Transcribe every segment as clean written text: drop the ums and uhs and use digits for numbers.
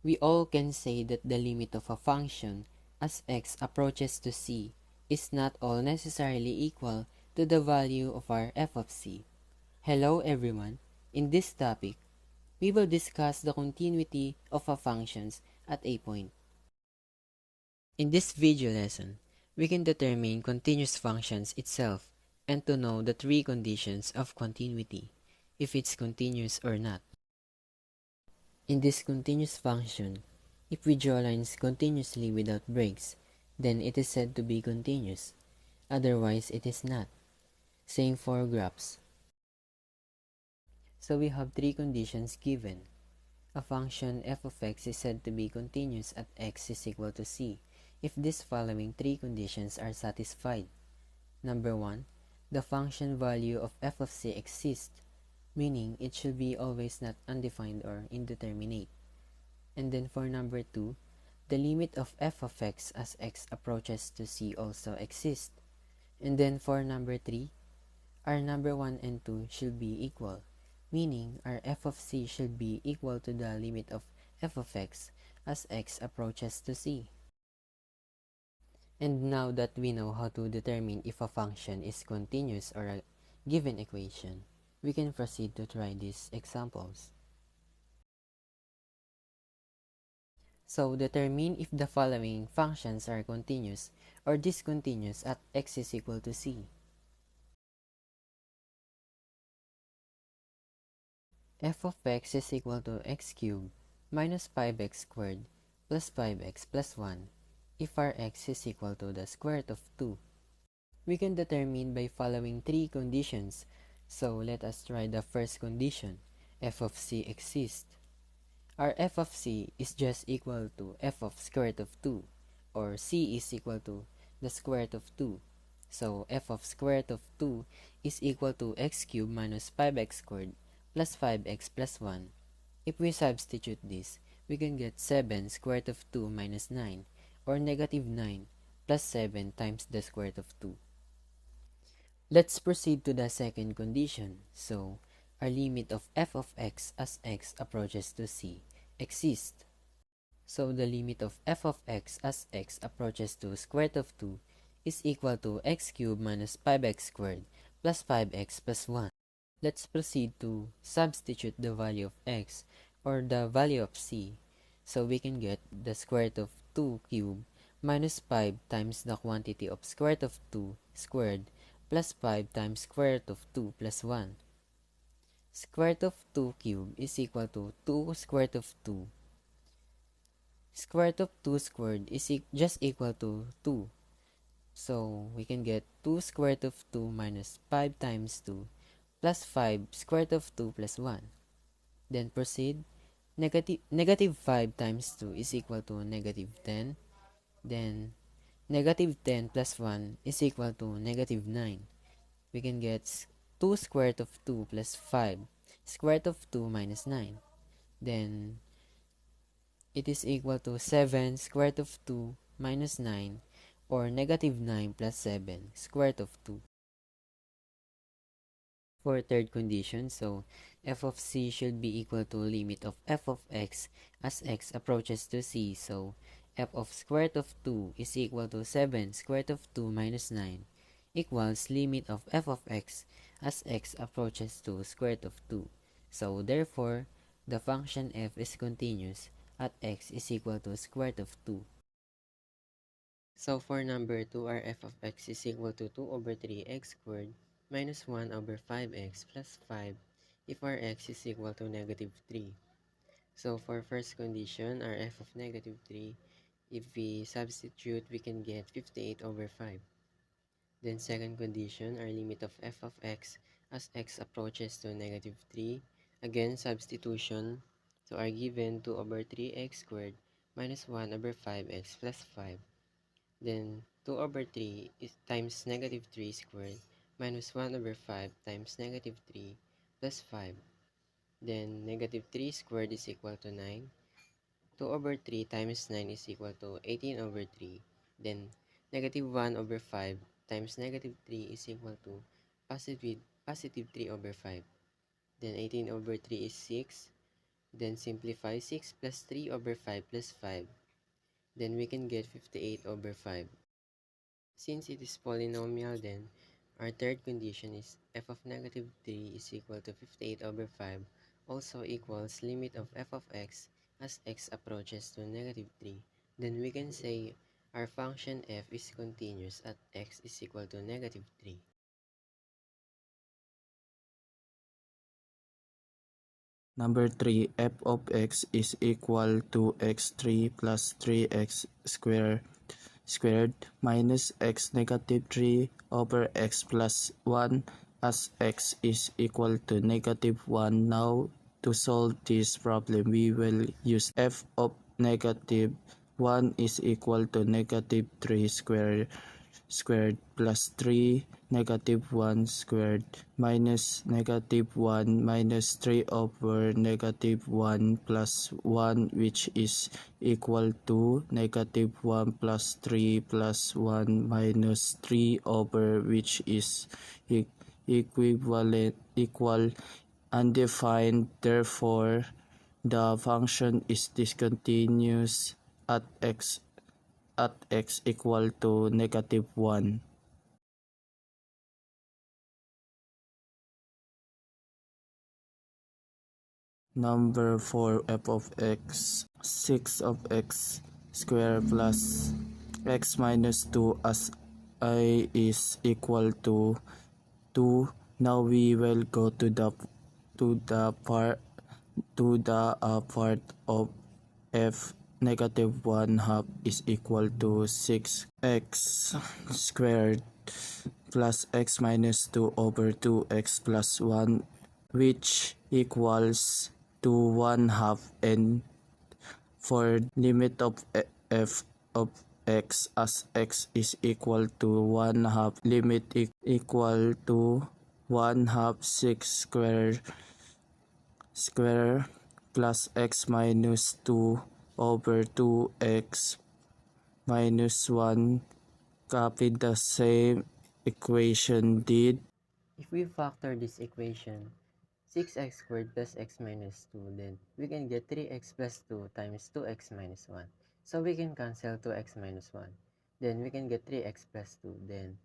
We all can say that the limit of a function as x approaches to c is not all necessarily equal to the value of our f of c. Hello everyone. In this topic, we will discuss the continuity of a functions at a point. In this video lesson, we can determine continuous functions itself and to know the three conditions of continuity, if it's continuous or not. In this continuous function, if we draw lines continuously without breaks, then it is said to be continuous. Otherwise, it is not. Same for graphs. So we have three conditions given. A function f of x is said to be continuous at x is equal to c if these following three conditions are satisfied. Number 1, the function value of f of c exists, meaning it should be always not undefined or indeterminate. And then for number 2, the limit of f of x as x approaches to c also exists. And then for number 3, our number 1 and 2 should be equal, meaning our f of c should be equal to the limit of f of x as x approaches to c. And now that we know how to determine if a function is continuous or a given equation, we can proceed to try these examples. So determine if the following functions are continuous or discontinuous at x is equal to c. F of x is equal to x cubed minus 5x squared plus 5x plus 1 if our x is equal to the square root of 2. We can determine by following three conditions. So let us try the first condition. F of c exists. Our f of c is just equal to f of square root of 2, or c is equal to the square root of 2. So f of square root of 2 is equal to x cubed minus 5x squared plus 5x plus 1. If we substitute this, we can get 7 square root of 2 minus 9, or negative 9 plus 7 times the square root of 2. Let's proceed to the second condition. So, our limit of f of x as x approaches to c exists. So, the limit of f of x as x approaches to square root of 2 is equal to x cubed minus 5x squared plus 5x plus 1. Let's proceed to substitute the value of x or the value of c. So, we can get the square root of 2 cubed minus 5 times the quantity of square root of 2 squared plus 5 times square root of 2 plus 1. Square root of 2 cubed is equal to 2 square root of 2. Square root of 2 squared is just equal to 2. So, we can get 2 square root of 2 minus 5 times 2 plus 5 square root of 2 plus 1. Then proceed. Negative 5 times 2 is equal to negative 10. Then, negative 10 plus 1 is equal to negative 9. We can get 2 square root of 2 plus 5 square root of 2 minus 9. Then, it is equal to 7 square root of 2 minus 9, or negative 9 plus 7 square root of 2. For third condition, so f of c should be equal to limit of f of x as x approaches to c. So, f of square root of 2 is equal to 7 square root of 2 minus 9 equals limit of f of x as x approaches to square root of 2. So, therefore, the function f is continuous at x is equal to square root of 2. So, for number 2, our f of x is equal to 2 over 3x squared minus 1 over 5x plus 5 if our x is equal to negative 3. So, for first condition, our f of negative 3, if we substitute, we can get 58 over 5. Then second condition, our limit of f of x as x approaches to negative 3. Again, substitution. So, our given 2 over 3x squared minus 1 over 5x plus 5. Then 2 over 3 is times negative 3 squared minus 1 over 5 times negative 3 plus 5. Then negative 3 squared is equal to 9. 2 over 3 times 9 is equal to 18 over 3. Then negative 1 over 5 times negative 3 is equal to positive 3 over 5. Then 18 over 3 is 6. Then simplify 6 plus 3 over 5 plus 5. Then we can get 58 over 5. Since it is polynomial then, our third condition is f of negative 3 is equal to 58 over 5 also equals limit of f of x as x approaches to negative 3. Then we can say our function f is continuous at x is equal to negative 3. Number 3, f of x is equal to x3 plus 3x squared minus x negative 3 over x plus 1 as x is equal to negative 1. Now, to solve this problem, we will use f of negative 1 is equal to negative 3 squared plus 3 negative 1 squared minus negative 1 minus 3 over negative 1 plus 1, which is equal to negative 1 plus 3 plus 1 minus 3 over which is equal undefined. Therefore, the function is discontinuous at x equal to negative 1. Number 4, f of x, 6 of x squared plus x minus 2 as I is equal to 2. Now we will go to the part of f negative 1 half is equal to 6x squared plus x minus 2 over 2x plus 1, which equals to 1 half. And for limit of f of x as x is equal to 1 half, limit equal to 1 half 6 square plus x minus 2 over 2x minus 1. Copy the same equation did. If we factor this equation, 6x squared plus x minus 2, then we can get 3x plus 2 times 2x minus 1. So we can cancel 2x minus 1. Then we can get 3x plus 2. Then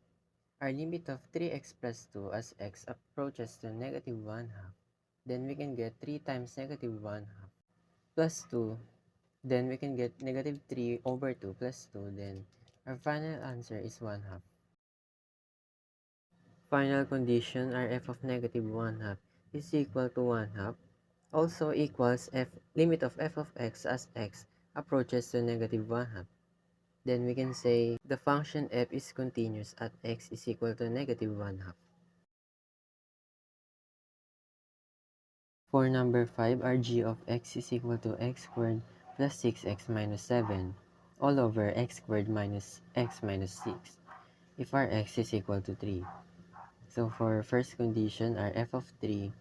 our limit of 3x plus 2 as x approaches to negative 1 half. Then we can get 3 times negative 1 half plus 2. Then we can get negative 3 over 2 plus 2. Then our final answer is 1 half. Final condition, our f of negative 1 half is equal to 1 half also equals limit of f of x as x approaches to negative 1 half. Then we can say the function f is continuous at x is equal to negative 1 half. For number 5, our g of x is equal to x squared plus 6x minus 7 all over x squared minus x minus 6 if our x is equal to 3. So for first condition, our f of 3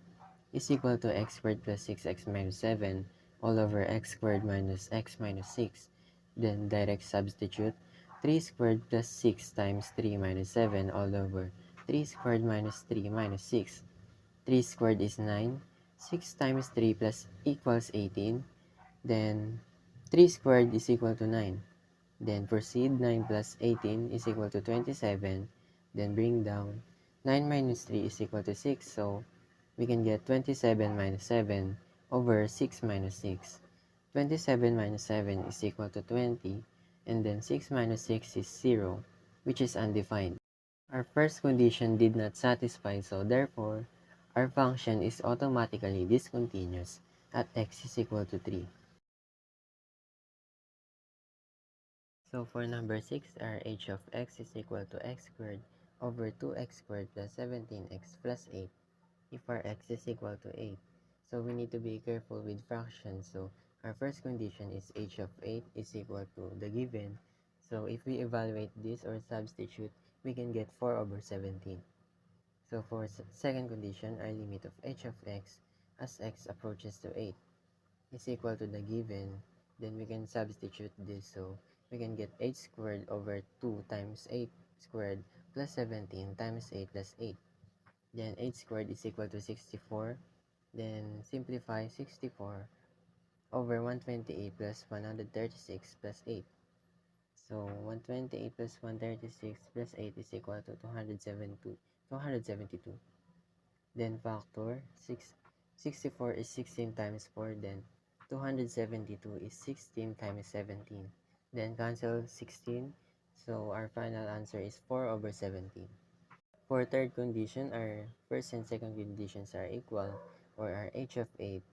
is equal to x squared plus 6x minus 7 all over x squared minus x minus 6. Then direct substitute 3 squared plus 6 times 3 minus 7 all over 3 squared minus 3 minus 6. 3 squared is 9. 6 times 3 plus equals 18. Then 3 squared is equal to 9. Then proceed, 9 plus 18 is equal to 27. Then bring down 9 minus 3 is equal to 6. So we can get 27 minus 7 over 6 minus 6. 27 minus 7 is equal to 20. And then 6 minus 6 is 0, which is undefined. Our first condition did not satisfy, so therefore, our function is automatically discontinuous at x is equal to 3. So for number 6, our h of x is equal to x squared over 2x squared plus 17x plus 8 if our x is equal to 8. So we need to be careful with fractions. So our first condition is h of 8 is equal to the given. So if we evaluate this or substitute, we can get 4 over 17. So for second condition, our limit of h of x as x approaches to 8 is equal to the given. Then we can substitute this, so we can get 8 squared over 2 times 8 squared plus 17 times 8 plus 8. Then 8 squared is equal to 64. Then simplify 64. over 128 plus 136 plus 8. So 128 plus 136 plus 8 is equal to 272. Then factor 64 is 16 times 4. Then 272 is 16 times 17. Then cancel 16. So our final answer is 4 over 17. For third condition, our first and second conditions are equal, or our h of 8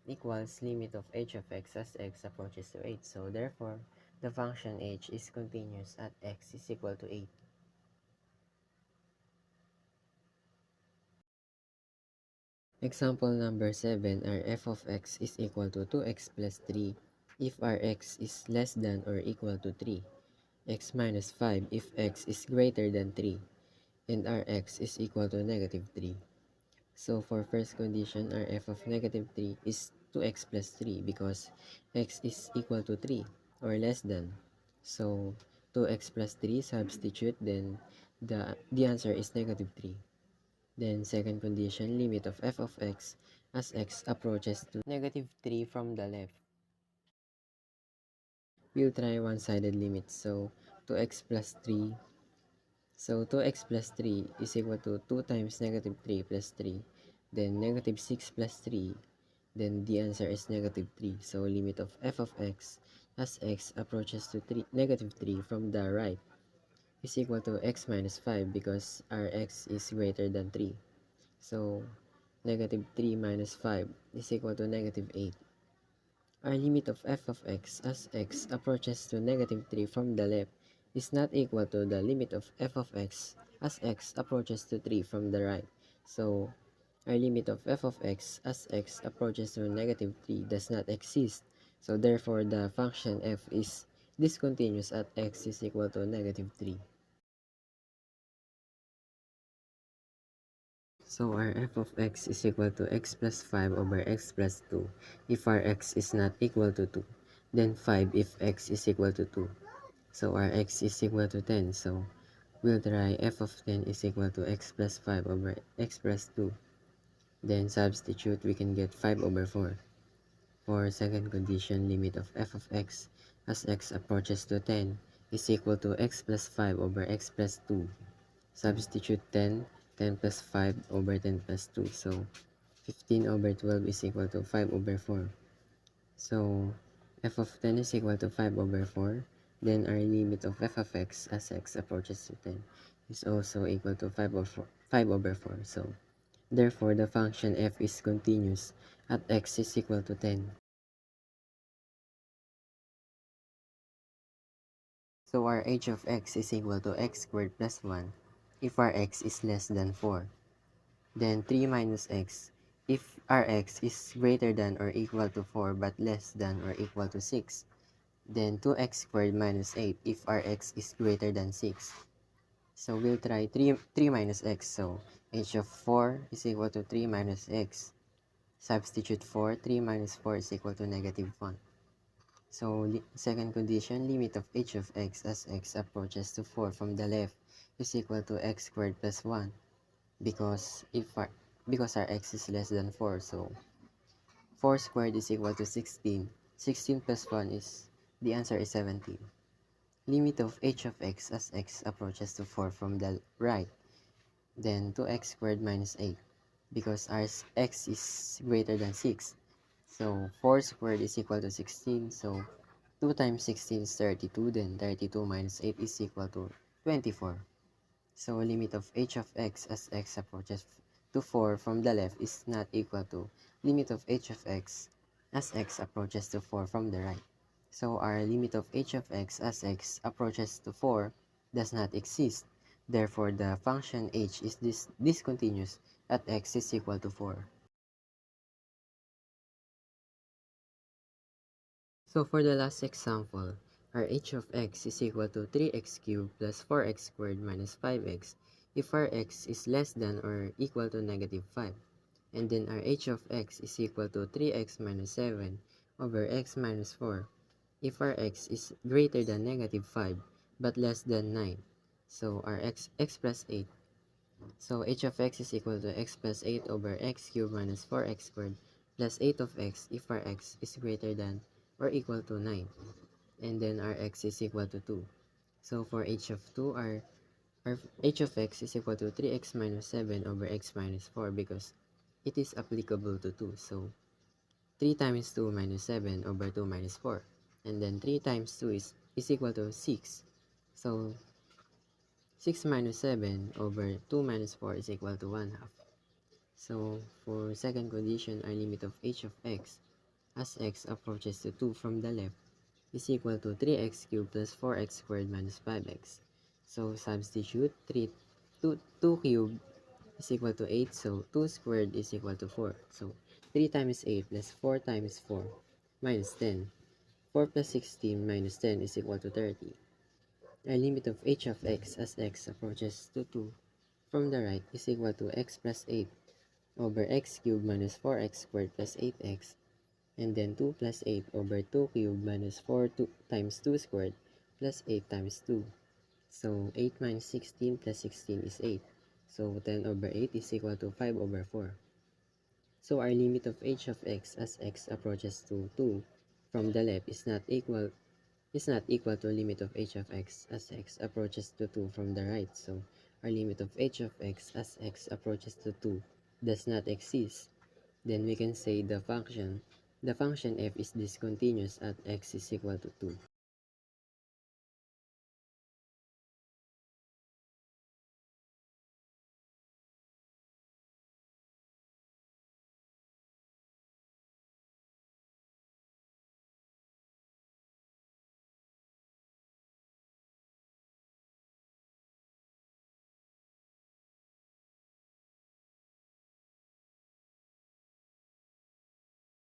equals limit of h of x as x approaches to 8. So therefore, the function h is continuous at x is equal to 8. Example number 7, our f of x is equal to 2x plus 3 if our x is less than or equal to 3, x minus 5 if x is greater than 3, and our x is equal to negative 3. So for first condition, our f of negative 3 is 2x plus 3 because x is equal to 3 or less than. So 2x plus 3 substitute, then the answer is negative 3. Then second condition, limit of f of x as x approaches to negative 3 from the left. We'll try one-sided limit. So 2x plus 3. So 2x plus 3 is equal to 2 times negative 3 plus 3. Then negative 6 plus 3. Then the answer is negative 3. So limit of f of x as x approaches to negative 3 from the right is equal to x minus 5 because our x is greater than 3. So negative 3 minus 5 is equal to negative 8. Our limit of f of x as x approaches to negative 3 from the left is not equal to the limit of f of x as x approaches to 3 from the right. So our limit of f of x as x approaches to negative 3 does not exist. So therefore, the function f is discontinuous at x is equal to negative 3. So our f of x is equal to x plus 5 over x plus 2 if our x is not equal to 2. Then 5 if x is equal to 2. So our x is equal to 10. So we'll try f of 10 is equal to x plus 5 over x plus 2. Then substitute, we can get 5 over 4. For second condition, limit of f of x as x approaches to 10 is equal to x plus 5 over x plus 2. Substitute 10 plus 5 over 10 plus 2. So 15 over 12 is equal to 5 over 4. So f of 10 is equal to 5 over 4. Then our limit of f of x as x approaches to 10 is also equal to 5 over 4. So therefore, the function f is continuous at x is equal to 10. So our h of x is equal to x squared plus 1 if our x is less than 4. Then 3 minus x if our x is greater than or equal to 4 but less than or equal to 6. Then 2x squared minus 8 if our x is greater than 6. So we'll try 3 minus x. So h of 4 is equal to 3 minus x. Substitute 4. 3 minus 4 is equal to negative 1. So second condition, limit of h of x as x approaches to 4 from the left is equal to x squared plus 1 because our x is less than 4. So 4 squared is equal to 16. 16 plus 1 is, the answer is 17. Limit of h of x as x approaches to 4 from the right. Then 2x squared minus 8 because our x is greater than 6. So 4 squared is equal to 16. So 2 times 16 is 32. Then 32 minus 8 is equal to 24. So limit of h of x as x approaches to 4 from the left is not equal to limit of h of x as x approaches to 4 from the right. So our limit of h of x as x approaches to 4 does not exist. Therefore, the function h is discontinuous at x is equal to 4. So for the last example, our h of x is equal to 3x cubed plus 4x squared minus 5x if our x is less than or equal to negative 5. And then our h of x is equal to 3x minus 7 over x minus 4 if our x is greater than negative 5 but less than 9. So our x plus 8. So h of x is equal to x plus 8 over x cubed minus 4x squared plus 8 of x if our x is greater than or equal to 9, and then our x is equal to 2. So for h of 2, our h of x is equal to 3x minus 7 over x minus 4 because it is applicable to 2. So 3 times 2 minus 7 over 2 minus 4. And then 3 times 2 is equal to 6. So 6 minus 7 over 2 minus 4 is equal to 1 half. So for second condition, our limit of h of x as x approaches to 2 from the left is equal to 3x cubed plus 4x squared minus 5x. So substitute 2 cubed is equal to 8, so 2 squared is equal to 4. So 3 times 8 plus 4 times 4 minus 10. 4 plus 16 minus 10 is equal to 30. Our limit of h of x as x approaches to 2 from the right is equal to x plus 8 over x cubed minus 4x squared plus 8x, and then 2 plus 8 over 2 cubed minus 4 times 2 squared plus 8 times 2. So 8 minus 16 plus 16 is 8. So 10 over 8 is equal to 5 over 4. So our limit of h of x as x approaches to 2 from the left is not equal to limit of h of x as x approaches to 2 from the right. So our limit of h of x as x approaches to 2 does not exist. Then we can say the function f is discontinuous at x is equal to 2.